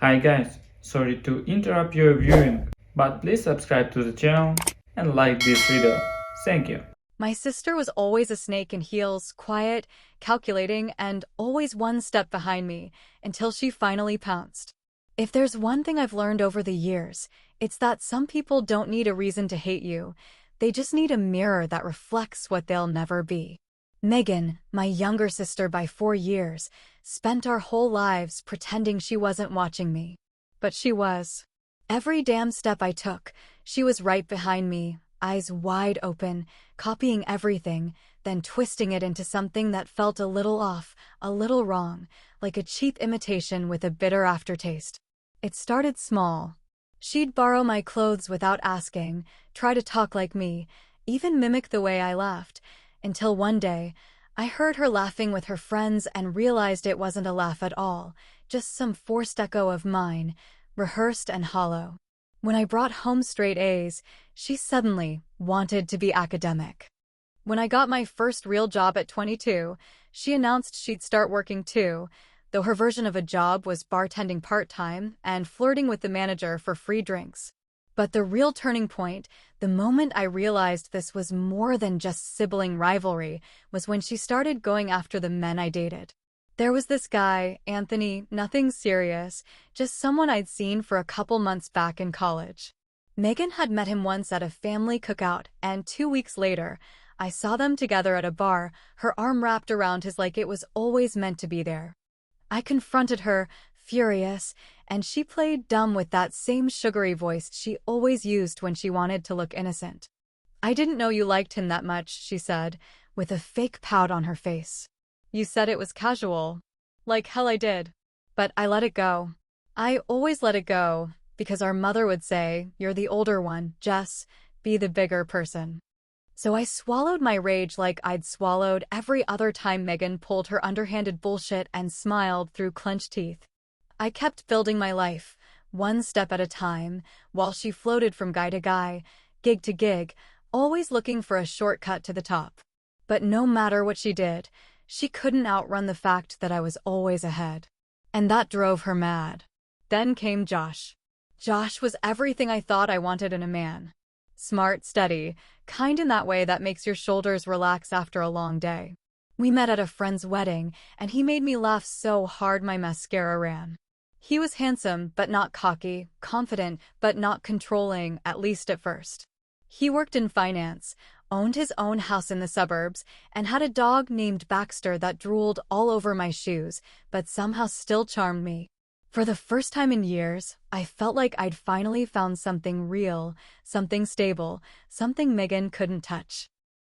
Hi guys, sorry to interrupt your viewing, but please subscribe to the channel and like this video. Thank you. My sister was always a snake in heels, quiet, calculating, and always one step behind me until she finally pounced. If there's one thing I've learned over the years, it's that some people don't need a reason to hate you. They just need a mirror that reflects what they'll never be. Megan, my younger sister by 4 years, spent our whole lives pretending she wasn't watching me. But she was. Every damn step I took, she was right behind me, eyes wide open, copying everything, then twisting it into something that felt a little off, a little wrong, like a cheap imitation with a bitter aftertaste. It started small. She'd borrow my clothes without asking, try to talk like me, even mimic the way I laughed, until one day, I heard her laughing with her friends and realized it wasn't a laugh at all, just some forced echo of mine, rehearsed and hollow. When I brought home straight A's, she suddenly wanted to be academic. When I got my first real job at 22, she announced she'd start working too, though her version of a job was bartending part-time and flirting with the manager for free drinks. But the real turning point, the moment I realized this was more than just sibling rivalry, was when she started going after the men I dated. There was this guy, Anthony, nothing serious, just someone I'd seen for a couple months back in college. Megan had met him once at a family cookout, and 2 weeks later, I saw them together at a bar, her arm wrapped around his like it was always meant to be there. I confronted her, furious, and she played dumb with that same sugary voice she always used when she wanted to look innocent. "I didn't know you liked him that much," she said, with a fake pout on her face. "You said it was casual." Like hell I did. But I let it go. I always let it go, because our mother would say, "You're the older one, Jess, be the bigger person." So I swallowed my rage like I'd swallowed every other time Megan pulled her underhanded bullshit and smiled through clenched teeth. I kept building my life, one step at a time, while she floated from guy to guy, gig to gig, always looking for a shortcut to the top. But no matter what she did, she couldn't outrun the fact that I was always ahead. And that drove her mad. Then came Josh. Josh was everything I thought I wanted in a man. Smart, steady, kind in that way that makes your shoulders relax after a long day. We met at a friend's wedding, and he made me laugh so hard my mascara ran. He was handsome, but not cocky, confident, but not controlling, at least at first. He worked in finance, owned his own house in the suburbs, and had a dog named Baxter that drooled all over my shoes, but somehow still charmed me. For the first time in years, I felt like I'd finally found something real, something stable, something Megan couldn't touch.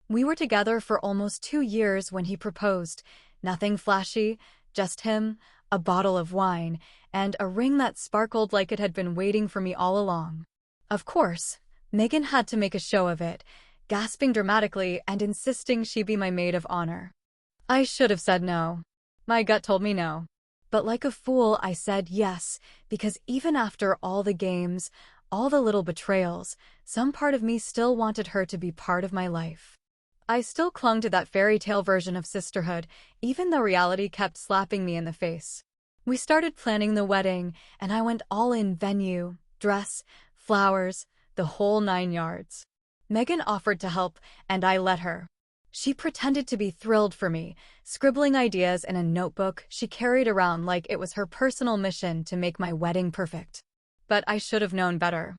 We were together for almost 2 years when he proposed. Nothing flashy, just him, a bottle of wine, and a ring that sparkled like it had been waiting for me all along. Of course, Megan had to make a show of it, gasping dramatically and insisting she be my maid of honor. I should have said no. My gut told me no. But like a fool, I said yes, because even after all the games, all the little betrayals, some part of me still wanted her to be part of my life. I still clung to that fairy tale version of sisterhood, even though reality kept slapping me in the face. We started planning the wedding, and I went all in: venue, dress, flowers, the whole 9 yards. Megan offered to help, and I let her. She pretended to be thrilled for me, scribbling ideas in a notebook she carried around like it was her personal mission to make my wedding perfect. But I should have known better.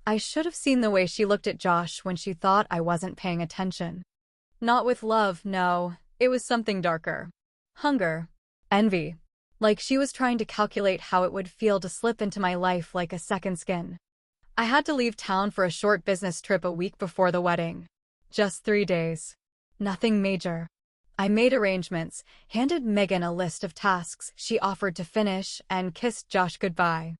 I should have seen the way she looked at Josh when she thought I wasn't paying attention. Not with love, no, it was something darker. Hunger. Envy. Like she was trying to calculate how it would feel to slip into my life like a second skin. I had to leave town for a short business trip a week before the wedding. Just 3 days. Nothing major. I made arrangements, handed Megan a list of tasks she offered to finish, and kissed Josh goodbye.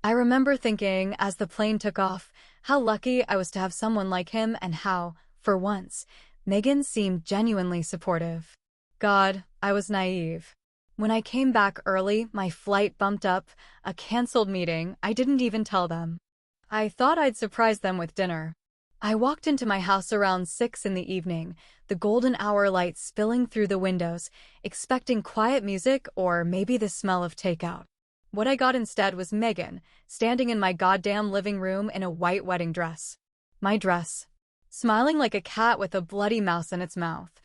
I remember thinking, as the plane took off, how lucky I was to have someone like him and how, for once, Megan seemed genuinely supportive. God, I was naive. When I came back early, my flight bumped up, a canceled meeting, I didn't even tell them. I thought I'd surprise them with dinner. I walked into my house around 6 in the evening, the golden hour light spilling through the windows, expecting quiet music or maybe the smell of takeout. What I got instead was Megan, standing in my goddamn living room in a white wedding dress. My dress. Smiling like a cat with a bloody mouse in its mouth.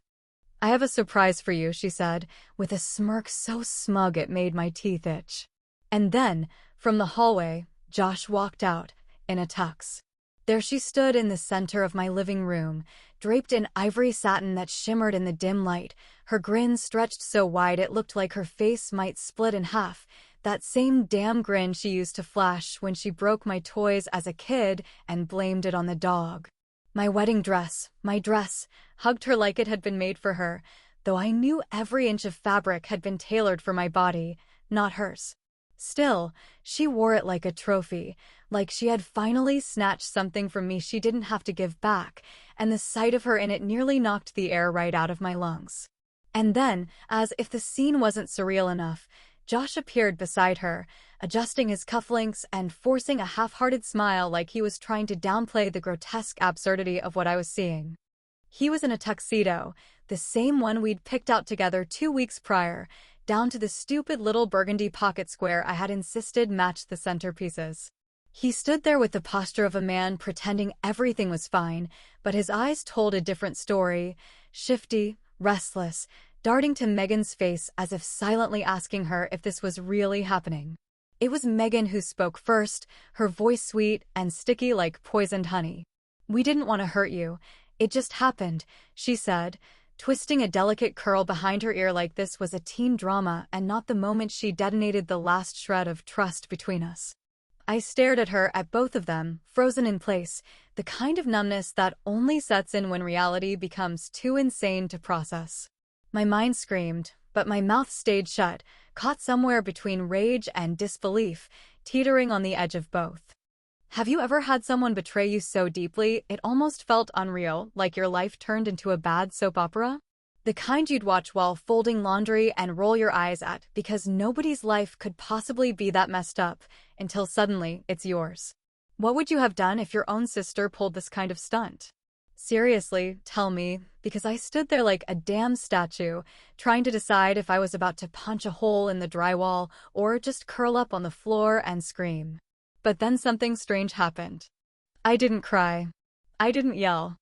"I have a surprise for you," she said, with a smirk so smug it made my teeth itch. And then, from the hallway, Josh walked out, in a tux. There she stood in the center of my living room, draped in ivory satin that shimmered in the dim light, her grin stretched so wide it looked like her face might split in half, that same damn grin she used to flash when she broke my toys as a kid and blamed it on the dog. My wedding dress, my dress, hugged her like it had been made for her, though I knew every inch of fabric had been tailored for my body, not hers. Still, she wore it like a trophy, like she had finally snatched something from me she didn't have to give back, and the sight of her in it nearly knocked the air right out of my lungs. And then, as if the scene wasn't surreal enough, Josh appeared beside her, adjusting his cufflinks and forcing a half-hearted smile like he was trying to downplay the grotesque absurdity of what I was seeing. He was in a tuxedo, the same one we'd picked out together 2 weeks prior, down to the stupid little burgundy pocket square I had insisted matched the centerpieces. He stood there with the posture of a man pretending everything was fine, but his eyes told a different story, shifty, restless, darting to Megan's face as if silently asking her if this was really happening. It was Megan who spoke first, her voice sweet and sticky like poisoned honey. "We didn't want to hurt you. It just happened," she said, twisting a delicate curl behind her ear like this was a teen drama and not the moment she detonated the last shred of trust between us. I stared at her, at both of them, frozen in place, the kind of numbness that only sets in when reality becomes too insane to process. My mind screamed, but my mouth stayed shut, caught somewhere between rage and disbelief, teetering on the edge of both. Have you ever had someone betray you so deeply it almost felt unreal, like your life turned into a bad soap opera? The kind you'd watch while folding laundry and roll your eyes at because nobody's life could possibly be that messed up, until suddenly it's yours. What would you have done if your own sister pulled this kind of stunt? Seriously, tell me, because I stood there like a damn statue, trying to decide if I was about to punch a hole in the drywall or just curl up on the floor and scream. But then something strange happened. I didn't cry. I didn't yell.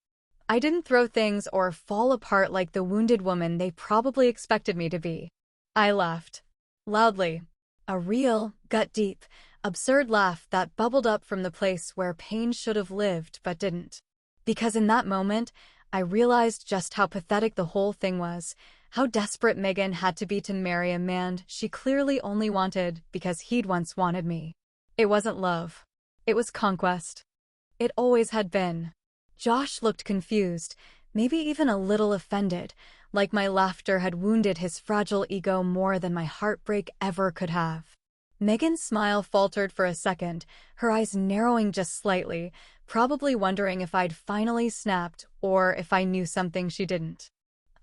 I didn't throw things or fall apart like the wounded woman they probably expected me to be. I laughed. Loudly. A real, gut-deep, absurd laugh that bubbled up from the place where pain should have lived but didn't. Because in that moment, I realized just how pathetic the whole thing was, how desperate Megan had to be to marry a man she clearly only wanted because he'd once wanted me. It wasn't love. It was conquest. It always had been. Josh looked confused, maybe even a little offended, like my laughter had wounded his fragile ego more than my heartbreak ever could have. Megan's smile faltered for a second, her eyes narrowing just slightly, probably wondering if I'd finally snapped or if I knew something she didn't.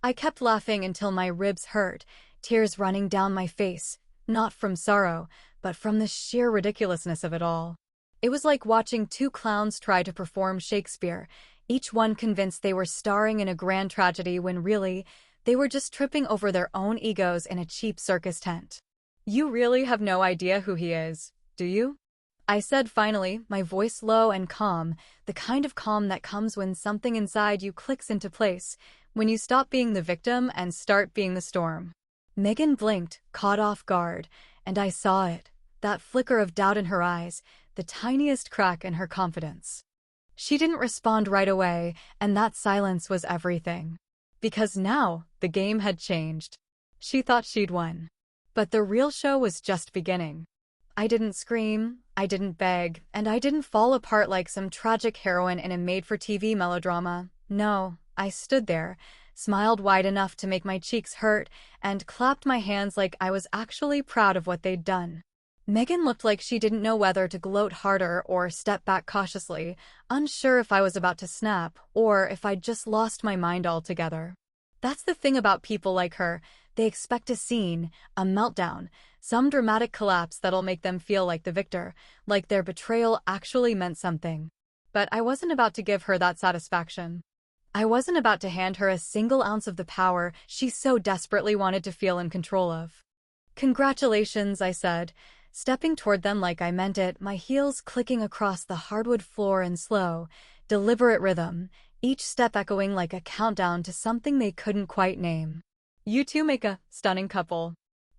I kept laughing until my ribs hurt, tears running down my face, not from sorrow, but from the sheer ridiculousness of it all. It was like watching two clowns try to perform Shakespeare, each one convinced they were starring in a grand tragedy when really, they were just tripping over their own egos in a cheap circus tent. "You really have no idea who he is, do you?" I said finally, my voice low and calm, the kind of calm that comes when something inside you clicks into place, when you stop being the victim and start being the storm. Megan blinked, caught off guard, and I saw it, that flicker of doubt in her eyes, the tiniest crack in her confidence. She didn't respond right away, and that silence was everything. Because now, the game had changed. She thought she'd won. But the real show was just beginning. I didn't scream, I didn't beg, and I didn't fall apart like some tragic heroine in a made-for-TV melodrama. No, I stood there, smiled wide enough to make my cheeks hurt, and clapped my hands like I was actually proud of what they'd done. Megan looked like she didn't know whether to gloat harder or step back cautiously, unsure if I was about to snap or if I'd just lost my mind altogether. That's the thing about people like her, they expect a scene, a meltdown, some dramatic collapse that'll make them feel like the victor, like their betrayal actually meant something. But I wasn't about to give her that satisfaction. I wasn't about to hand her a single ounce of the power she so desperately wanted to feel in control of. "Congratulations," I said, stepping toward them like I meant it, my heels clicking across the hardwood floor in slow, deliberate rhythm, each step echoing like a countdown to something they couldn't quite name. You two make a stunning couple.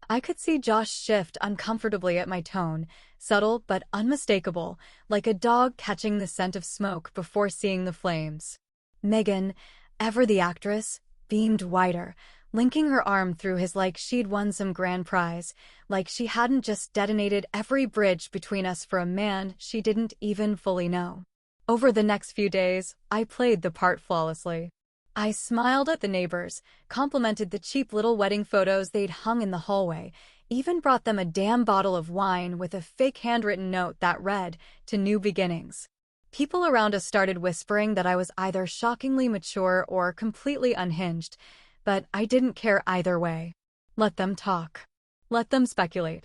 I could see Josh shift uncomfortably at my tone, subtle but unmistakable, like a dog catching the scent of smoke before seeing the flames. Megan, ever the actress, beamed wider, linking her arm through his like she'd won some grand prize, like she hadn't just detonated every bridge between us for a man she didn't even fully know. Over the next few days, I played the part flawlessly. I smiled at the neighbors, complimented the cheap little wedding photos they'd hung in the hallway, even brought them a damn bottle of wine with a fake handwritten note that read, "To new beginnings." People around us started whispering that I was either shockingly mature or completely unhinged, but I didn't care either way. Let them talk. Let them speculate.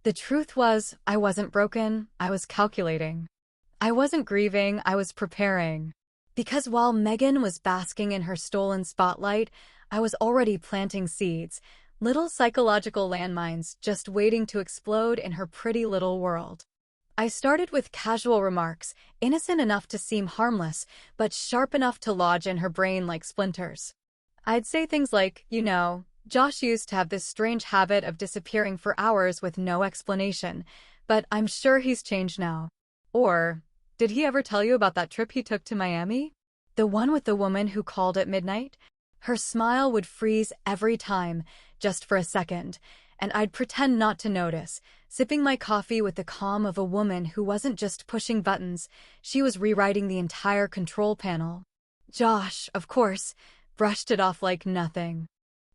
The truth was, I wasn't broken, I was calculating. I wasn't grieving, I was preparing. Because while Megan was basking in her stolen spotlight, I was already planting seeds, little psychological landmines just waiting to explode in her pretty little world. I started with casual remarks, innocent enough to seem harmless, but sharp enough to lodge in her brain like splinters. I'd say things like, Josh used to have this strange habit of disappearing for hours with no explanation, but I'm sure he's changed now. Or, did he ever tell you about that trip he took to Miami? The one with the woman who called at midnight? Her smile would freeze every time, just for a second, and I'd pretend not to notice, sipping my coffee with the calm of a woman who wasn't just pushing buttons, she was rewriting the entire control panel. Josh, of course, brushed it off like nothing.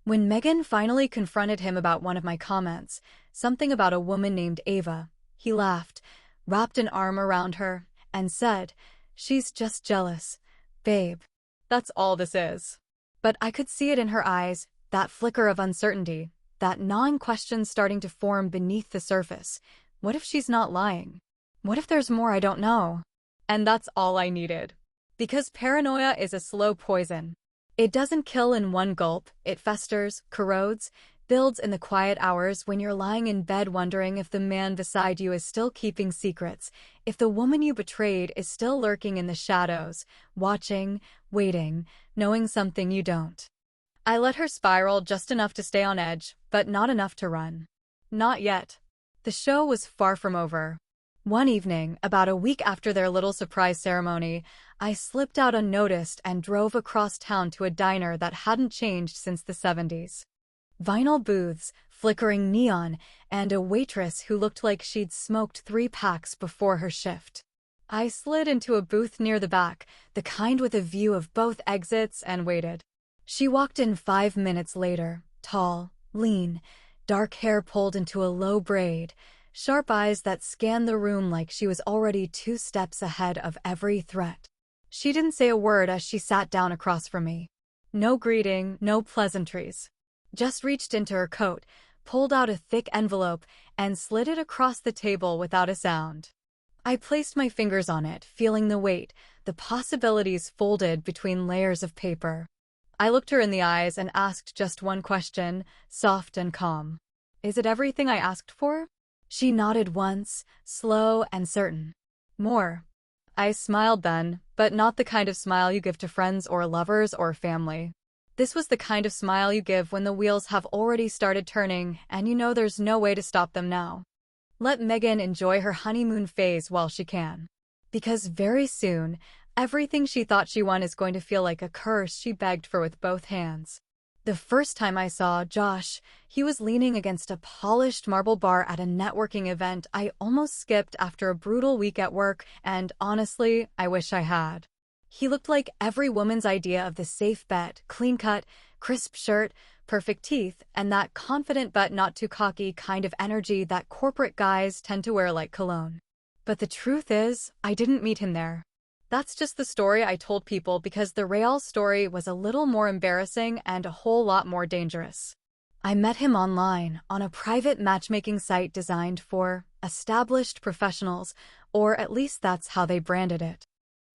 When Megan finally confronted him about one of my comments, something about a woman named Ava, he laughed, wrapped an arm around her, and said, "She's just jealous, babe. That's all this is." But I could see it in her eyes, that flicker of uncertainty, that gnawing question starting to form beneath the surface. What if she's not lying? What if there's more I don't know? And that's all I needed. Because paranoia is a slow poison. It doesn't kill in one gulp, it festers, corrodes, builds in the quiet hours when you're lying in bed wondering if the man beside you is still keeping secrets, if the woman you betrayed is still lurking in the shadows, watching, waiting, knowing something you don't. I let her spiral just enough to stay on edge, but not enough to run. Not yet. The show was far from over. One evening, about a week after their little surprise ceremony, I slipped out unnoticed and drove across town to a diner that hadn't changed since the 70s. Vinyl booths, flickering neon, and a waitress who looked like she'd smoked 3 packs before her shift. I slid into a booth near the back, the kind with a view of both exits, and waited. She walked in 5 minutes later, tall, lean, dark hair pulled into a low braid, sharp eyes that scanned the room like she was already 2 steps ahead of every threat. She didn't say a word as she sat down across from me. No greeting, no pleasantries. Just reached into her coat, pulled out a thick envelope, and slid it across the table without a sound. I placed my fingers on it, feeling the weight, the possibilities folded between layers of paper. I looked her in the eyes and asked just one question, soft and calm. "Is it everything I asked for?" She nodded once, slow and certain. "More." I smiled then, but not the kind of smile you give to friends or lovers or family. This was the kind of smile you give when the wheels have already started turning and you know there's no way to stop them now. Let Megan enjoy her honeymoon phase while she can. Because very soon, everything she thought she won is going to feel like a curse she begged for with both hands. The first time I saw Josh, he was leaning against a polished marble bar at a networking event I almost skipped after a brutal week at work, and honestly, I wish I had. He looked like every woman's idea of the safe bet, clean-cut, crisp shirt, perfect teeth, and that confident but not too cocky kind of energy that corporate guys tend to wear like cologne. But the truth is, I didn't meet him there. That's just the story I told people because the real story was a little more embarrassing and a whole lot more dangerous. I met him online, on a private matchmaking site designed for established professionals, or at least that's how they branded it.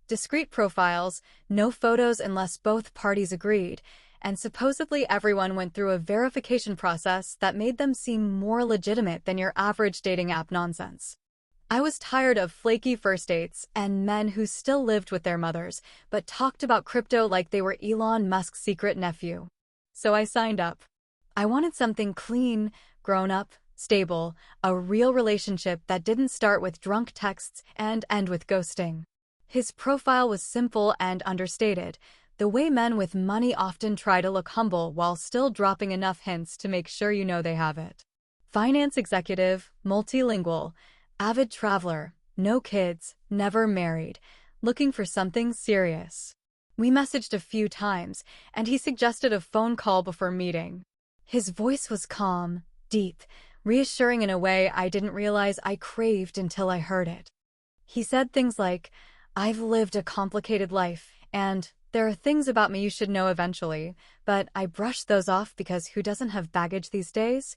Discreet profiles, no photos unless both parties agreed, and supposedly everyone went through a verification process that made them seem more legitimate than your average dating app nonsense. I was tired of flaky first dates and men who still lived with their mothers, but talked about crypto like they were Elon Musk's secret nephew. So I signed up. I wanted something clean, grown-up, stable, a real relationship that didn't start with drunk texts and end with ghosting. His profile was simple and understated, the way men with money often try to look humble while still dropping enough hints to make sure you know they have it. Finance executive, multilingual, avid traveler, no kids, never married, looking for something serious. We messaged a few times, and he suggested a phone call before meeting. His voice was calm, deep, reassuring in a way I didn't realize I craved until I heard it. He said things like, "I've lived a complicated life, and there are things about me you should know eventually," but I brushed those off because who doesn't have baggage these days?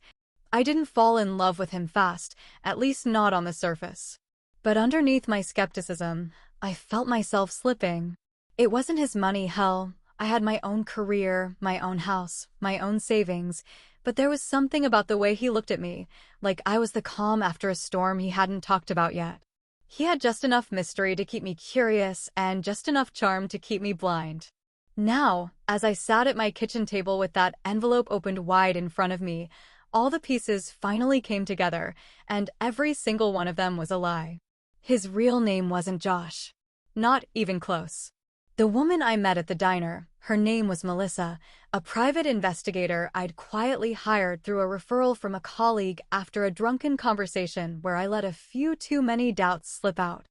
I didn't fall in love with him fast, at least not on the surface. But underneath my skepticism, I felt myself slipping. It wasn't his money, hell. I had my own career, my own house, my own savings, but there was something about the way he looked at me, like I was the calm after a storm he hadn't talked about yet. He had just enough mystery to keep me curious and just enough charm to keep me blind. Now, as I sat at my kitchen table with that envelope opened wide in front of me, all the pieces finally came together, and every single one of them was a lie. His real name wasn't Josh. Not even close. The woman I met at the diner, her name was Melissa, a private investigator I'd quietly hired through a referral from a colleague after a drunken conversation where I let a few too many doubts slip out.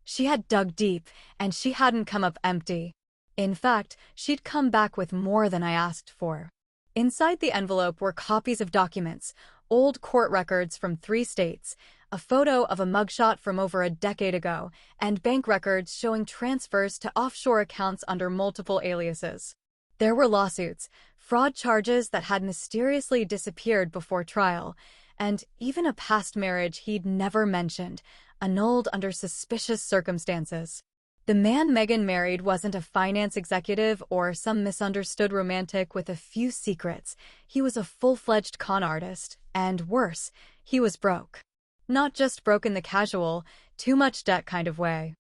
She had dug deep, and she hadn't come up empty. In fact, she'd come back with more than I asked for. Inside the envelope were copies of documents, old court records from 3 states, a photo of a mugshot from over a decade ago, and bank records showing transfers to offshore accounts under multiple aliases. There were lawsuits, fraud charges that had mysteriously disappeared before trial, and even a past marriage he'd never mentioned, annulled under suspicious circumstances. The man Megan married wasn't a finance executive or some misunderstood romantic with a few secrets. He was a full-fledged con artist, and worse, he was broke. Not just broke in the casual, too much debt kind of way.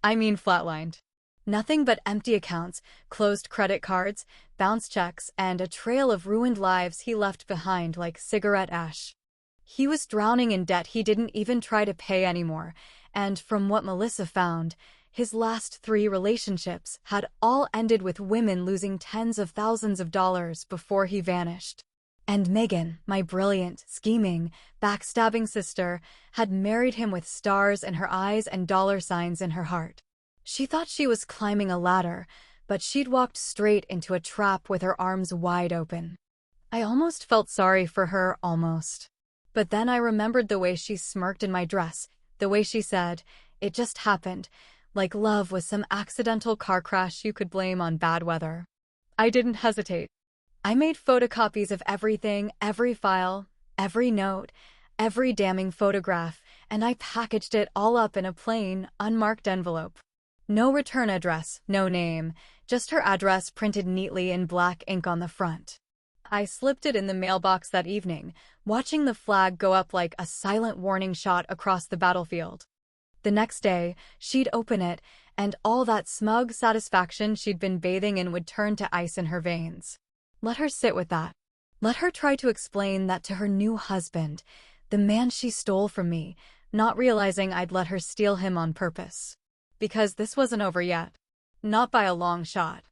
I mean flatlined. Nothing but empty accounts, closed credit cards, bounced checks, and a trail of ruined lives he left behind like cigarette ash. He was drowning in debt he didn't even try to pay anymore, and from what Melissa found, his last 3 relationships had all ended with women losing tens of thousands of dollars before he vanished. And Megan, my brilliant, scheming, backstabbing sister, had married him with stars in her eyes and dollar signs in her heart. She thought she was climbing a ladder, but she'd walked straight into a trap with her arms wide open. I almost felt sorry for her, almost. But then I remembered the way she smirked in my dress, the way she said, "It just happened," like love was some accidental car crash you could blame on bad weather. I didn't hesitate. I made photocopies of everything, every file, every note, every damning photograph, and I packaged it all up in a plain, unmarked envelope. No return address, no name, just her address printed neatly in black ink on the front. I slipped it in the mailbox that evening, watching the flag go up like a silent warning shot across the battlefield. The next day, she'd open it, and all that smug satisfaction she'd been bathing in would turn to ice in her veins. Let her sit with that. Let her try to explain that to her new husband, the man she stole from me, not realizing I'd let her steal him on purpose. Because this wasn't over yet. Not by a long shot.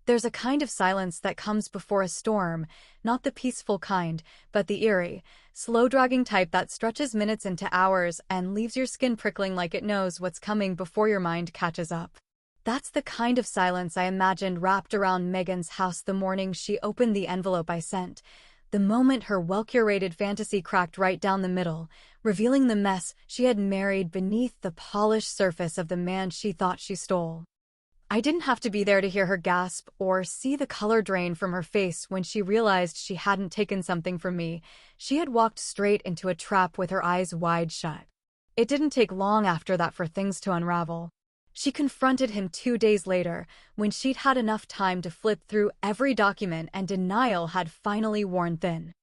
There's a kind of silence that comes before a storm, not the peaceful kind, but the eerie, slow-dragging type that stretches minutes into hours and leaves your skin prickling like it knows what's coming before your mind catches up. That's the kind of silence I imagined wrapped around Megan's house the morning she opened the envelope I sent, the moment her well-curated fantasy cracked right down the middle, revealing the mess she had married beneath the polished surface of the man she thought she stole. I didn't have to be there to hear her gasp or see the color drain from her face when she realized she hadn't taken something from me. She had walked straight into a trap with her eyes wide shut. It didn't take long after that for things to unravel. She confronted him 2 days later, when she'd had enough time to flip through every document and denial had finally worn thin.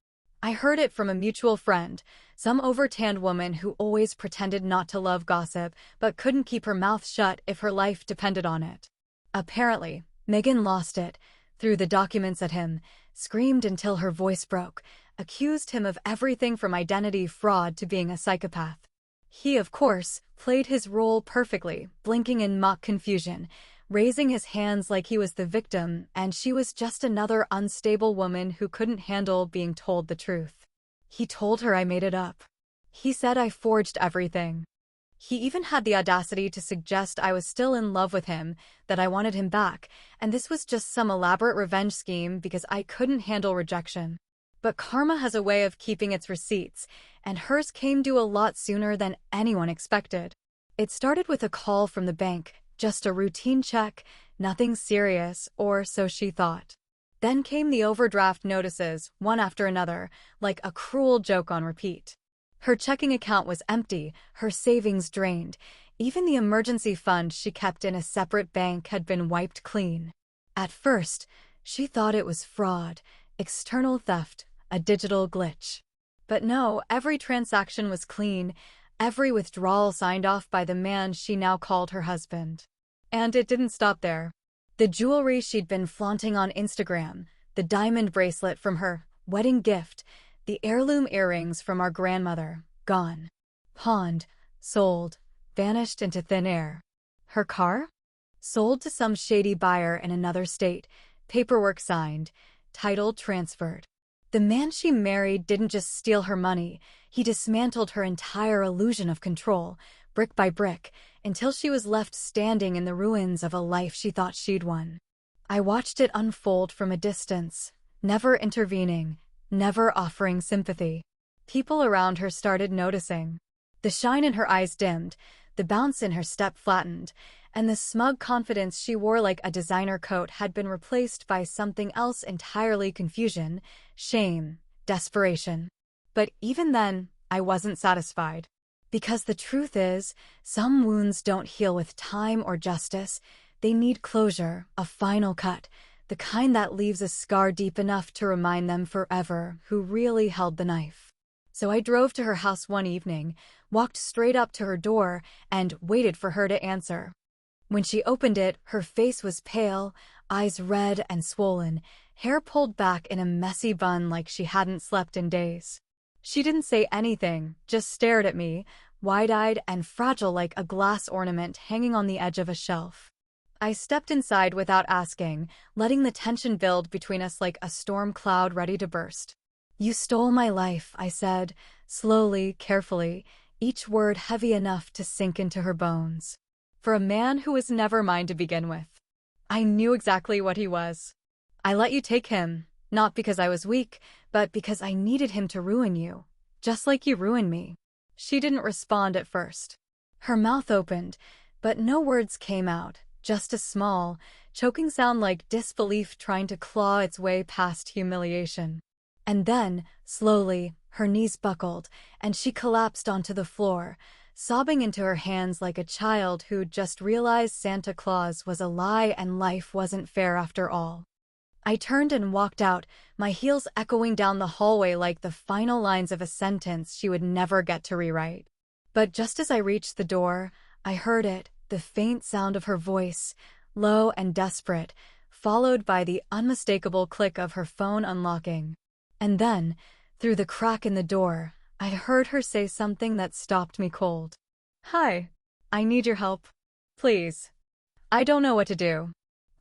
I heard it from a mutual friend, some overtanned woman who always pretended not to love gossip but couldn't keep her mouth shut if her life depended on it. Apparently, Megan lost it, threw the documents at him, screamed until her voice broke, accused him of everything from identity fraud to being a psychopath. He, of course, played his role perfectly, blinking in mock confusion, raising his hands like he was the victim and she was just another unstable woman who couldn't handle being told the truth. He told her I made it up. He said I forged everything. He even had the audacity to suggest I was still in love with him, that I wanted him back, and this was just some elaborate revenge scheme because I couldn't handle rejection. But karma has a way of keeping its receipts, and hers came due a lot sooner than anyone expected. It started with a call from the bank, just a routine check, nothing serious, or so she thought. Then came the overdraft notices, one after another, like a cruel joke on repeat. Her checking account was empty, her savings drained. Even the emergency fund she kept in a separate bank had been wiped clean. At first, she thought it was fraud, external theft, a digital glitch. But no, every transaction was clean, every withdrawal signed off by the man she now called her husband. And it didn't stop there. The jewelry she'd been flaunting on Instagram, the diamond bracelet from her wedding gift, the heirloom earrings from our grandmother, gone. Pawned, sold, vanished into thin air. Her car? Sold to some shady buyer in another state, paperwork signed, title transferred. The man she married didn't just steal her money, he dismantled her entire illusion of control, brick by brick, until she was left standing in the ruins of a life she thought she'd won. I watched it unfold from a distance, never intervening, never offering sympathy. People around her started noticing. The shine in her eyes dimmed, the bounce in her step flattened, and the smug confidence she wore like a designer coat had been replaced by something else entirely: confusion, shame, desperation. But even then, I wasn't satisfied. Because the truth is, some wounds don't heal with time or justice. They need closure, a final cut, the kind that leaves a scar deep enough to remind them forever who really held the knife. So I drove to her house one evening, walked straight up to her door, and waited for her to answer. When she opened it, her face was pale, eyes red and swollen, hair pulled back in a messy bun like she hadn't slept in days. She didn't say anything, just stared at me, wide-eyed and fragile like a glass ornament hanging on the edge of a shelf. I stepped inside without asking, letting the tension build between us like a storm cloud ready to burst. "You stole my life," I said, slowly, carefully, each word heavy enough to sink into her bones. For a man who was never mine to begin with. I knew exactly what he was. "I let you take him, not because I was weak, but because I needed him to ruin you, just like you ruined me." She didn't respond at first. Her mouth opened, but no words came out, just a small, choking sound like disbelief trying to claw its way past humiliation. And then, slowly, her knees buckled, and she collapsed onto the floor, sobbing into her hands like a child who'd just realized Santa Claus was a lie and life wasn't fair after all. I turned and walked out, my heels echoing down the hallway like the final lines of a sentence she would never get to rewrite. But just as I reached the door, I heard it, the faint sound of her voice, low and desperate, followed by the unmistakable click of her phone unlocking. And then, through the crack in the door, I heard her say something that stopped me cold. "Hi. I need your help. Please. I don't know what to do."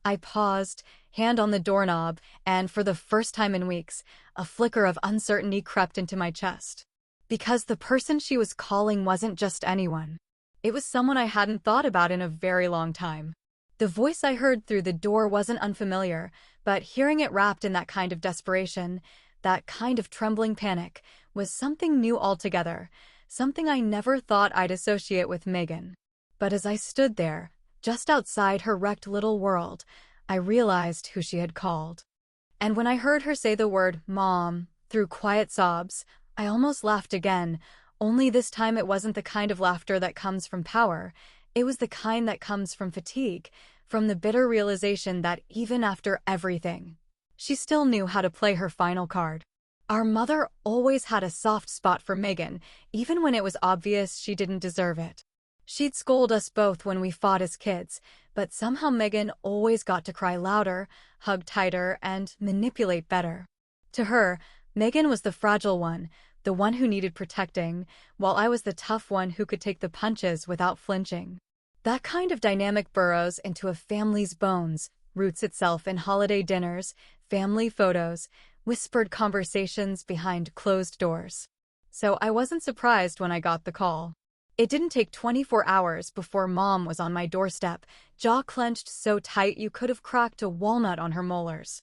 I paused, hand on the doorknob, and for the first time in weeks, a flicker of uncertainty crept into my chest. Because the person she was calling wasn't just anyone. It was someone I hadn't thought about in a very long time. The voice I heard through the door wasn't unfamiliar, but hearing it wrapped in that kind of desperation, that kind of trembling panic, was something new altogether, something I never thought I'd associate with Megan. But as I stood there, just outside her wrecked little world, I realized who she had called. And when I heard her say the word "Mom" through quiet sobs, I almost laughed again, only this time it wasn't the kind of laughter that comes from power. It was the kind that comes from fatigue, from the bitter realization that even after everything, she still knew how to play her final card. Our mother always had a soft spot for Megan, even when it was obvious she didn't deserve it. She'd scold us both when we fought as kids, but somehow Megan always got to cry louder, hug tighter, and manipulate better. To her, Megan was the fragile one, the one who needed protecting, while I was the tough one who could take the punches without flinching. That kind of dynamic burrows into a family's bones, roots itself in holiday dinners, family photos, whispered conversations behind closed doors. So I wasn't surprised when I got the call. It didn't take 24 hours before Mom was on my doorstep, jaw clenched so tight you could have cracked a walnut on her molars.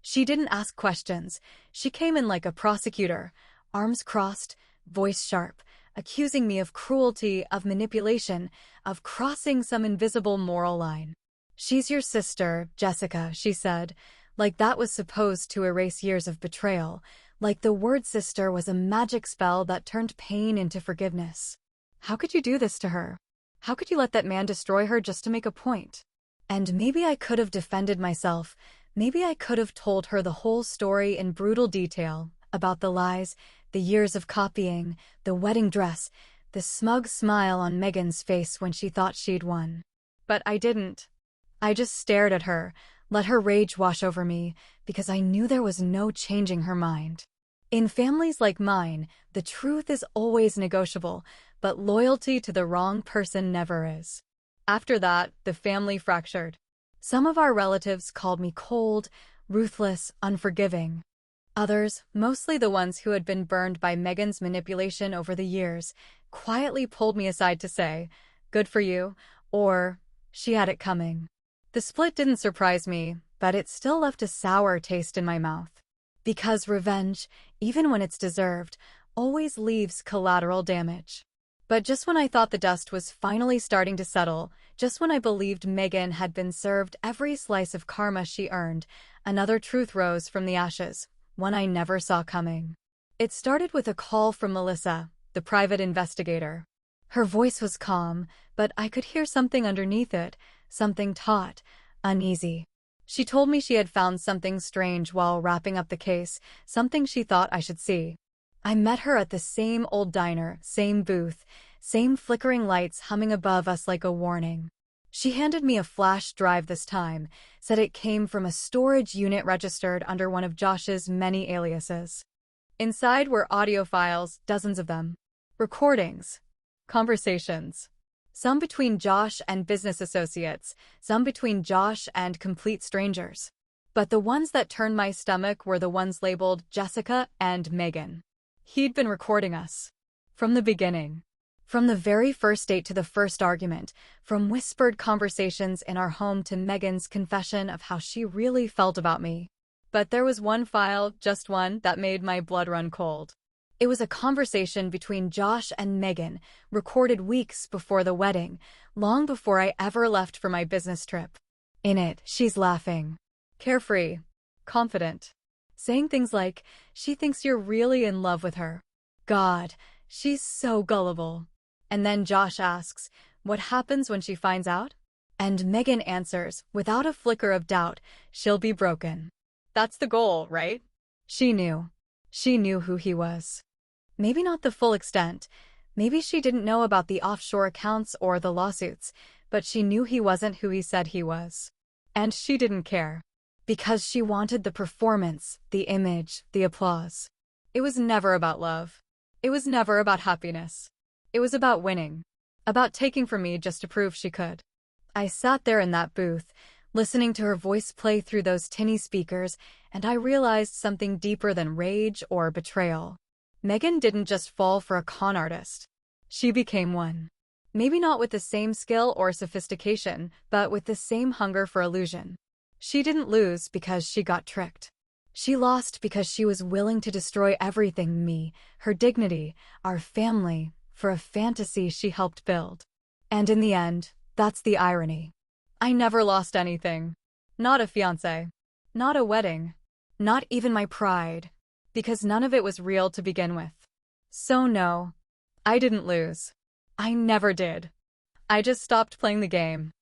She didn't ask questions. She came in like a prosecutor, arms crossed, voice sharp, accusing me of cruelty, of manipulation, of crossing some invisible moral line. "She's your sister, Jessica," she said, like that was supposed to erase years of betrayal, like the word sister was a magic spell that turned pain into forgiveness. How could you do this to her? How could you let that man destroy her just to make a point? And maybe I could have defended myself. Maybe I could have told her the whole story in brutal detail, about the lies, the years of copying, the wedding dress, the smug smile on Megan's face when she thought she'd won. But I didn't. I just stared at her, let her rage wash over me, because I knew there was no changing her mind. In families like mine, the truth is always negotiable, but loyalty to the wrong person never is. After that, the family fractured. Some of our relatives called me cold, ruthless, unforgiving. Others, mostly the ones who had been burned by Megan's manipulation over the years, quietly pulled me aside to say, "Good for you," or "She had it coming." The split didn't surprise me, but it still left a sour taste in my mouth. Because revenge, even when it's deserved, always leaves collateral damage. But just when I thought the dust was finally starting to settle, just when I believed Megan had been served every slice of karma she earned, another truth rose from the ashes, one I never saw coming. It started with a call from Melissa, the private investigator. Her voice was calm, but I could hear something underneath it, something taut, uneasy. She told me she had found something strange while wrapping up the case, something she thought I should see. I met her at the same old diner, same booth, same flickering lights humming above us like a warning. She handed me a flash drive this time, said it came from a storage unit registered under one of Josh's many aliases. Inside were audio files, dozens of them. Recordings. Conversations. Some between Josh and business associates, some between Josh and complete strangers. But the ones that turned my stomach were the ones labeled Jessica and Megan. He'd been recording us. From the beginning. From the very first date to the first argument, from whispered conversations in our home to Megan's confession of how she really felt about me. But there was one file, just one, that made my blood run cold. It was a conversation between Josh and Megan, recorded weeks before the wedding, long before I ever left for my business trip. In it, she's laughing. Carefree. Confident. Saying things like, she thinks you're really in love with her. God, she's so gullible. And then Josh asks, what happens when she finds out? And Megan answers, without a flicker of doubt, she'll be broken. That's the goal, right? She knew. She knew who he was. Maybe not the full extent. Maybe she didn't know about the offshore accounts or the lawsuits, but she knew he wasn't who he said he was. And she didn't care. Because she wanted the performance, the image, the applause. It was never about love. It was never about happiness. It was about winning. About taking from me just to prove she could. I sat there in that booth, listening to her voice play through those tinny speakers, and I realized something deeper than rage or betrayal. Megan didn't just fall for a con artist. She became one. Maybe not with the same skill or sophistication, but with the same hunger for illusion. She didn't lose because she got tricked. She lost because she was willing to destroy everything, me, her dignity, our family, for a fantasy she helped build. And in the end, that's the irony. I never lost anything. Not a fiancé. Not a wedding. Not even my pride. Because none of it was real to begin with. So no, I didn't lose. I never did. I just stopped playing the game.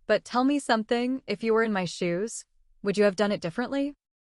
But tell me something, if you were in my shoes, would you have done it differently?